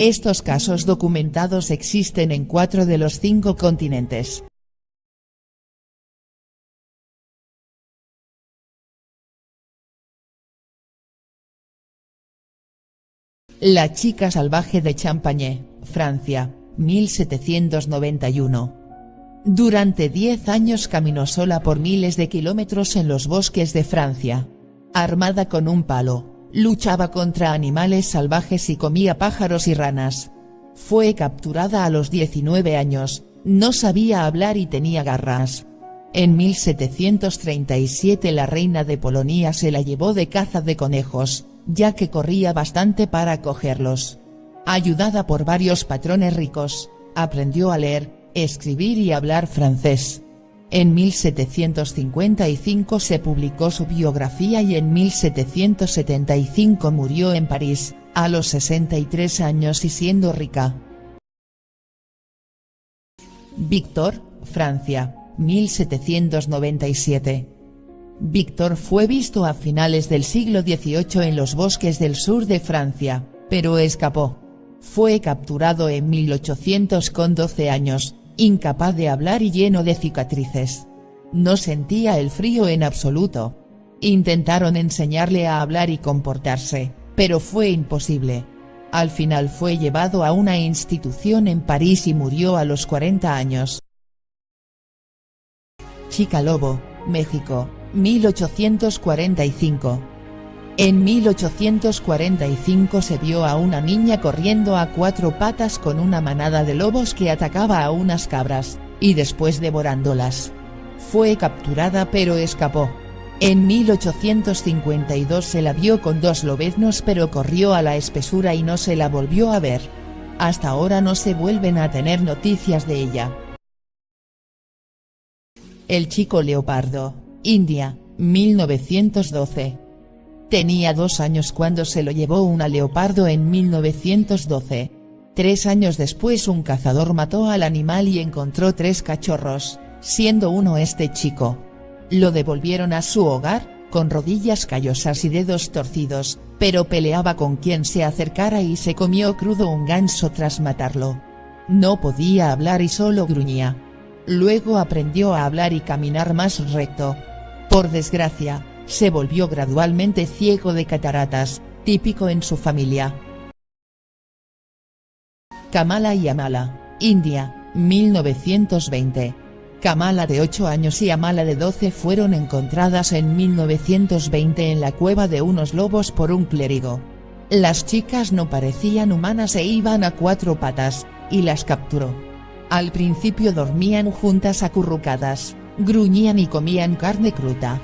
Estos casos documentados existen en 4 de los 5 continentes. La chica salvaje de Champagne, Francia, 1791. Durante 10 años caminó sola por miles de kilómetros en los bosques de Francia. Armada con un palo, luchaba contra animales salvajes y comía pájaros y ranas. Fue capturada a los 19 años, no sabía hablar y tenía garras. En 1737 la reina de Polonia se la llevó de caza de conejos, ya que corría bastante para cogerlos. Ayudada por varios patrones ricos, aprendió a leer, escribir y hablar francés. En 1755 se publicó su biografía y en 1775 murió en París, a los 63 años y siendo rica. Victor, Francia, 1797. Victor fue visto a finales del siglo XVIII en los bosques del sur de Francia, pero escapó. Fue capturado en 1800 con 12 años, incapaz de hablar y lleno de cicatrices. No sentía el frío en absoluto. Intentaron enseñarle a hablar y comportarse, pero fue imposible. Al final fue llevado a una institución en París y murió a los 40 años. Chica Lobo, México, 1845. En 1845 se vio a una niña corriendo a 4 patas con una manada de lobos que atacaba a unas cabras, y después devorándolas. Fue capturada pero escapó. En 1852 se la vio con 2 lobeznos pero corrió a la espesura y no se la volvió a ver. Hasta ahora no se vuelven a tener noticias de ella. El chico leopardo, India, 1912. Tenía 2 años cuando se lo llevó una leopardo en 1912. 3 años después un cazador mató al animal y encontró 3 cachorros, siendo uno este chico. Lo devolvieron a su hogar, con rodillas callosas y dedos torcidos, pero peleaba con quien se acercara y se comió crudo un ganso tras matarlo. No podía hablar y solo gruñía. Luego aprendió a hablar y caminar más recto. Por desgracia, se volvió gradualmente ciego de cataratas, típico en su familia. Kamala y Amala, India, 1920. Kamala de 8 años y Amala de 12 fueron encontradas en 1920 en la cueva de unos lobos por un clérigo. Las chicas no parecían humanas e iban a 4 patas, y las capturó. Al principio dormían juntas acurrucadas, gruñían y comían carne cruda.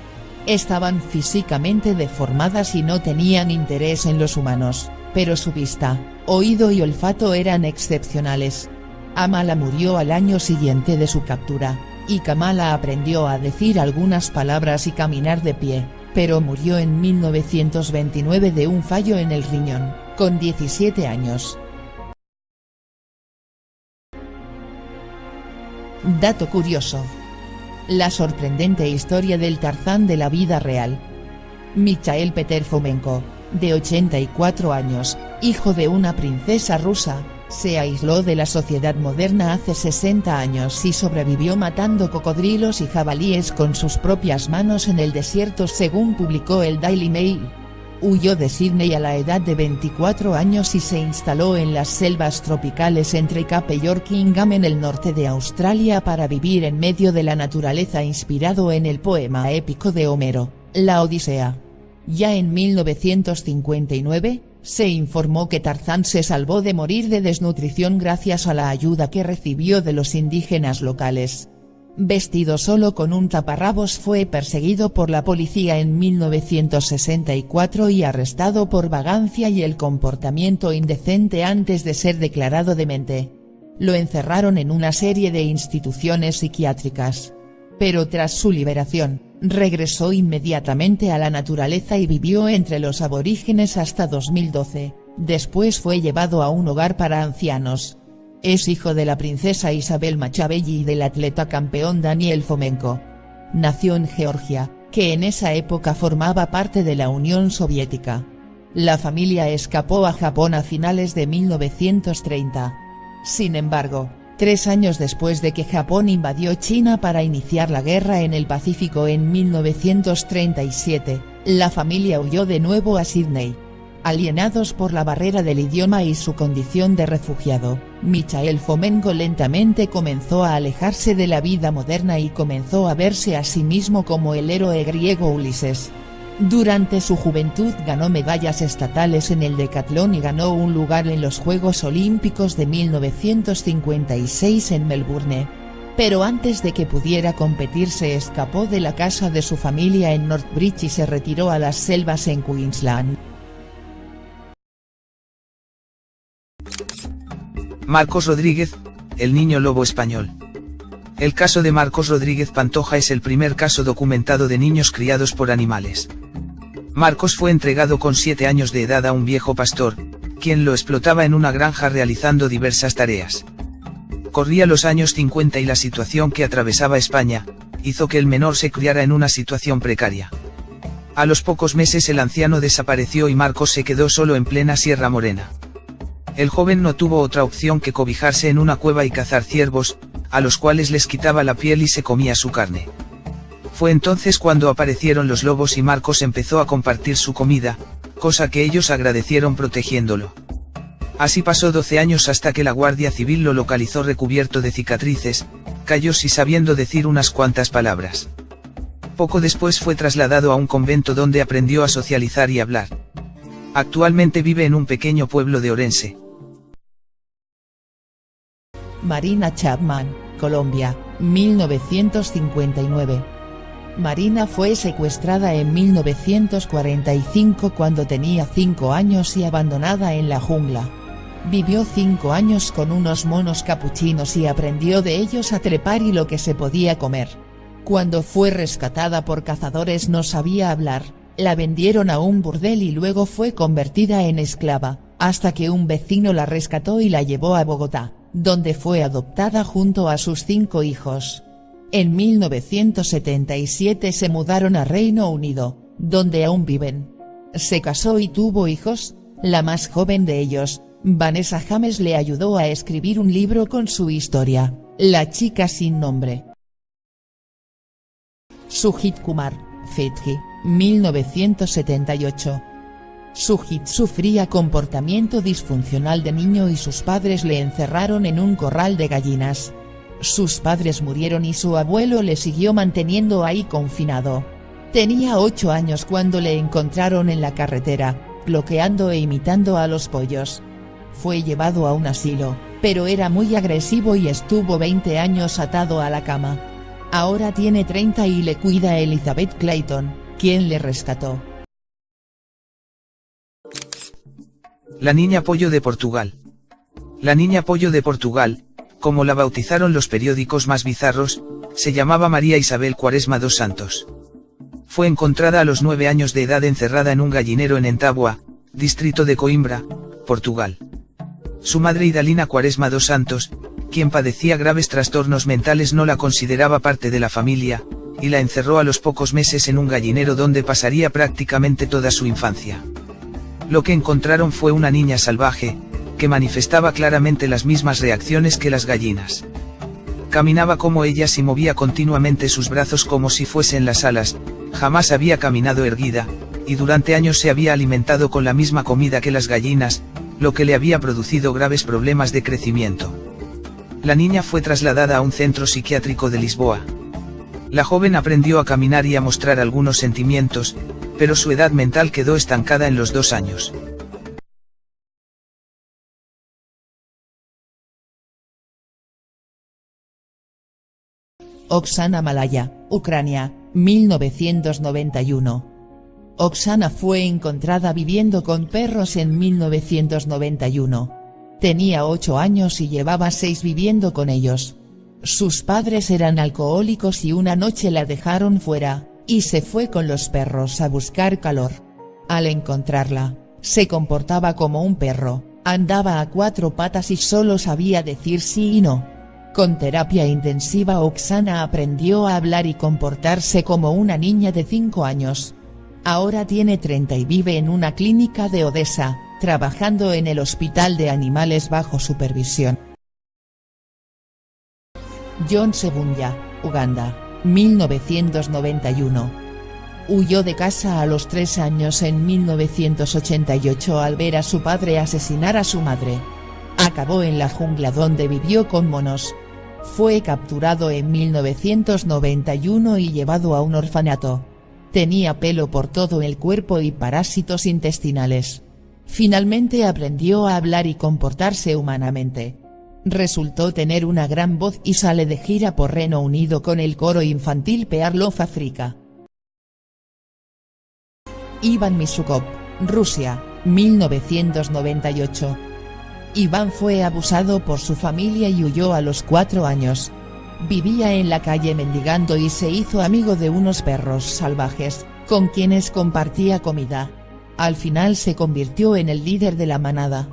Estaban físicamente deformadas y no tenían interés en los humanos, pero su vista, oído y olfato eran excepcionales. Amala murió al año siguiente de su captura, y Kamala aprendió a decir algunas palabras y caminar de pie, pero murió en 1929 de un fallo en el riñón, con 17 años. Dato curioso. La sorprendente historia del Tarzán de la vida real. Mikhail Peter Fomenko, de 84 años, hijo de una princesa rusa, se aisló de la sociedad moderna hace 60 años y sobrevivió matando cocodrilos y jabalíes con sus propias manos en el desierto según publicó el Daily Mail. Huyó de Sídney a la edad de 24 años y se instaló en las selvas tropicales entre Cape York y Ingham en el norte de Australia para vivir en medio de la naturaleza inspirado en el poema épico de Homero, la Odisea. Ya en 1959, se informó que Tarzán se salvó de morir de desnutrición gracias a la ayuda que recibió de los indígenas locales. Vestido solo con un taparrabos fue perseguido por la policía en 1964 y arrestado por vagancia y el comportamiento indecente antes de ser declarado demente. Lo encerraron en una serie de instituciones psiquiátricas. Pero tras su liberación, regresó inmediatamente a la naturaleza y vivió entre los aborígenes hasta 2012, después fue llevado a un hogar para ancianos. Es hijo de la princesa Isabel Machabelli y del atleta campeón Daniel Fomenko. Nació en Georgia, que en esa época formaba parte de la Unión Soviética. la familia escapó a Japón a finales de 1930. Sin embargo, 3 años después de que Japón invadió China para iniciar la guerra en el Pacífico en 1937, la familia huyó de nuevo a Sídney. Alienados por la barrera del idioma y su condición de refugiado, Michael Fomenko lentamente comenzó a alejarse de la vida moderna y comenzó a verse a sí mismo como el héroe griego Ulises. Durante su juventud ganó medallas estatales en el decatlón y ganó un lugar en los Juegos Olímpicos de 1956 en Melbourne. Pero antes de que pudiera competir se escapó de la casa de su familia en Northbridge y se retiró a las selvas en Queensland. Marcos Rodríguez, el niño lobo español. El caso de Marcos Rodríguez Pantoja es el primer caso documentado de niños criados por animales. Marcos fue entregado con 7 años de edad a un viejo pastor, quien lo explotaba en una granja realizando diversas tareas. Corría los años 50 y la situación que atravesaba España, hizo que el menor se criara en una situación precaria. A los pocos meses el anciano desapareció y Marcos se quedó solo en plena Sierra Morena. El joven no tuvo otra opción que cobijarse en una cueva y cazar ciervos, a los cuales les quitaba la piel y se comía su carne. Fue entonces cuando aparecieron los lobos y Marcos empezó a compartir su comida, cosa que ellos agradecieron protegiéndolo. Así pasó 12 años hasta que la Guardia Civil lo localizó recubierto de cicatrices, callos y sabiendo decir unas cuantas palabras. Poco después fue trasladado a un convento donde aprendió a socializar y hablar. Actualmente vive en un pequeño pueblo de Orense. Marina Chapman, Colombia, 1959. Marina fue secuestrada en 1945 cuando tenía 5 años y abandonada en la jungla. Vivió 5 años con unos monos capuchinos y aprendió de ellos a trepar y lo que se podía comer. Cuando fue rescatada por cazadores no sabía hablar, la vendieron a un burdel y luego fue convertida en esclava, hasta que un vecino la rescató y la llevó a Bogotá, donde fue adoptada junto a sus 5 hijos. En 1977 se mudaron a Reino Unido, donde aún viven. Se casó y tuvo hijos, la más joven de ellos, Vanessa James, le ayudó a escribir un libro con su historia, La chica sin nombre. Sujit Kumar, Fiji, 1978. Sujit sufría comportamiento disfuncional de niño y sus padres le encerraron en un corral de gallinas. Sus padres murieron y su abuelo le siguió manteniendo ahí confinado. Tenía 8 años cuando le encontraron en la carretera, bloqueando e imitando a los pollos. Fue llevado a un asilo, pero era muy agresivo y estuvo 20 años atado a la cama. Ahora tiene 30 y le cuida Elizabeth Clayton, quien le rescató. La niña pollo de Portugal. La niña pollo de Portugal, como la bautizaron los periódicos más bizarros, se llamaba María Isabel Quaresma dos Santos. Fue encontrada a los 9 años de edad encerrada en un gallinero en Entabua, distrito de Coimbra, Portugal. Su madre Idalina Quaresma dos Santos, quien padecía graves trastornos mentales, no la consideraba parte de la familia, y la encerró a los pocos meses en un gallinero donde pasaría prácticamente toda su infancia. Lo que encontraron fue una niña salvaje, que manifestaba claramente las mismas reacciones que las gallinas. Caminaba como ellas y movía continuamente sus brazos como si fuesen las alas, jamás había caminado erguida, y durante años se había alimentado con la misma comida que las gallinas, lo que le había producido graves problemas de crecimiento. La niña fue trasladada a un centro psiquiátrico de Lisboa. La joven aprendió a caminar y a mostrar algunos sentimientos, pero su edad mental quedó estancada en los 2 años. Oksana Malaya, Ucrania, 1991. Oksana fue encontrada viviendo con perros en 1991. Tenía 8 años y llevaba 6 viviendo con ellos. Sus padres eran alcohólicos y una noche la dejaron fuera, y se fue con los perros a buscar calor. Al encontrarla, se comportaba como un perro, andaba a 4 patas y solo sabía decir sí y no. Con terapia intensiva Oksana aprendió a hablar y comportarse como una niña de 5 años. Ahora tiene 30 y vive en una clínica de Odessa, trabajando en el hospital de animales bajo supervisión. John Sebunya, Uganda, 1991. Huyó de casa a los 3 años en 1988 al ver a su padre asesinar a su madre. Acabó en la jungla donde vivió con monos. Fue capturado en 1991 y llevado a un orfanato. Tenía pelo por todo el cuerpo y parásitos intestinales. Finalmente aprendió a hablar y comportarse humanamente. Resultó tener una gran voz y sale de gira por Reino Unido con el coro infantil Pearl of Africa. Iván Misukov, Rusia, 1998. Iván fue abusado por su familia y huyó a los 4 años. Vivía en la calle mendigando y se hizo amigo de unos perros salvajes, con quienes compartía comida. Al final se convirtió en el líder de la manada.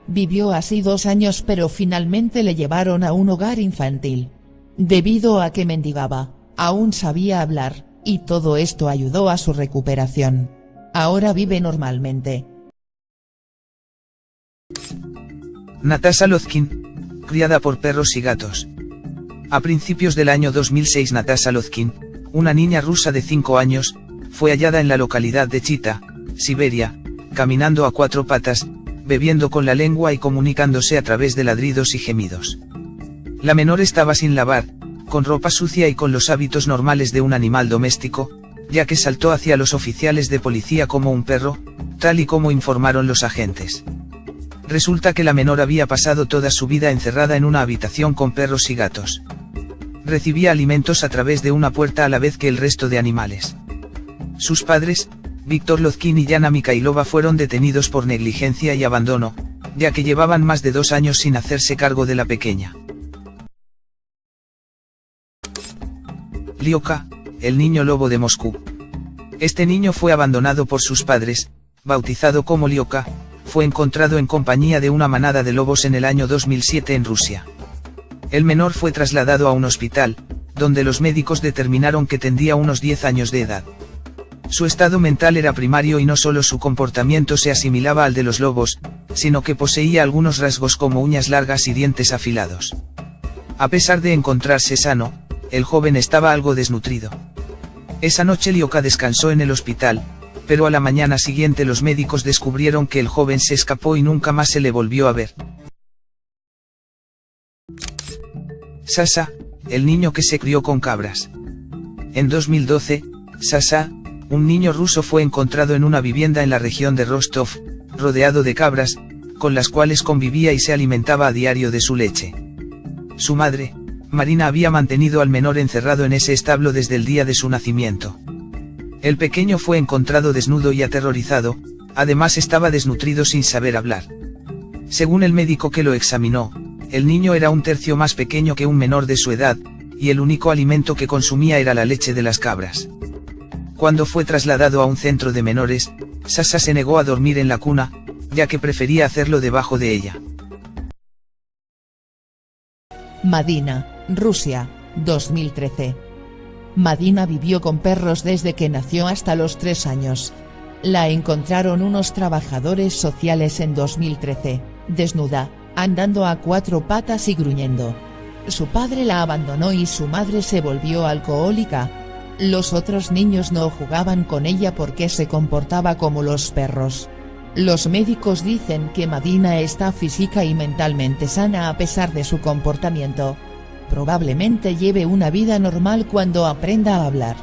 Vivió así 2 años pero finalmente le llevaron a un hogar infantil. Debido a que mendigaba, aún sabía hablar, y todo esto ayudó a su recuperación. Ahora vive normalmente. Natasha Lozkin, criada por perros y gatos. A principios del año 2006 Natasha Lozkin, una niña rusa de 5 años, fue hallada en la localidad de Chita, Siberia, caminando a 4 patas, bebiendo con la lengua y comunicándose a través de ladridos y gemidos. La menor estaba sin lavar, con ropa sucia y con los hábitos normales de un animal doméstico, ya que saltó hacia los oficiales de policía como un perro, tal y como informaron los agentes. Resulta que la menor había pasado toda su vida encerrada en una habitación con perros y gatos. Recibía alimentos a través de una puerta a la vez que el resto de animales. Sus padres, Víctor Lozkin y Yana Mikhailova, fueron detenidos por negligencia y abandono, ya que llevaban más de 2 años sin hacerse cargo de la pequeña. Lyoka, el niño lobo de Moscú. Este niño fue abandonado por sus padres, bautizado como Lyoka, fue encontrado en compañía de una manada de lobos en el año 2007 en Rusia. El menor fue trasladado a un hospital, donde los médicos determinaron que tendría unos 10 años de edad. Su estado mental era primario y no solo su comportamiento se asimilaba al de los lobos, sino que poseía algunos rasgos como uñas largas y dientes afilados. A pesar de encontrarse sano, el joven estaba algo desnutrido. Esa noche Lyoka descansó en el hospital, pero a la mañana siguiente los médicos descubrieron que el joven se escapó y nunca más se le volvió a ver. Sasha, el niño que se crió con cabras. En 2012, Sasha, un niño ruso, fue encontrado en una vivienda en la región de Rostov, rodeado de cabras, con las cuales convivía y se alimentaba a diario de su leche. Su madre, Marina, había mantenido al menor encerrado en ese establo desde el día de su nacimiento. El pequeño fue encontrado desnudo y aterrorizado, además estaba desnutrido sin saber hablar. Según el médico que lo examinó, el niño era 1/3 más pequeño que un menor de su edad, y el único alimento que consumía era la leche de las cabras. Cuando fue trasladado a un centro de menores, Sasha se negó a dormir en la cuna, ya que prefería hacerlo debajo de ella. Madina, Rusia, 2013. Madina vivió con perros desde que nació hasta los 3 años. La encontraron unos trabajadores sociales en 2013, desnuda, andando a 4 patas y gruñendo. Su padre la abandonó y su madre se volvió alcohólica. Los otros niños no jugaban con ella porque se comportaba como los perros. Los médicos dicen que Madina está física y mentalmente sana a pesar de su comportamiento. Probablemente lleve una vida normal cuando aprenda a hablar.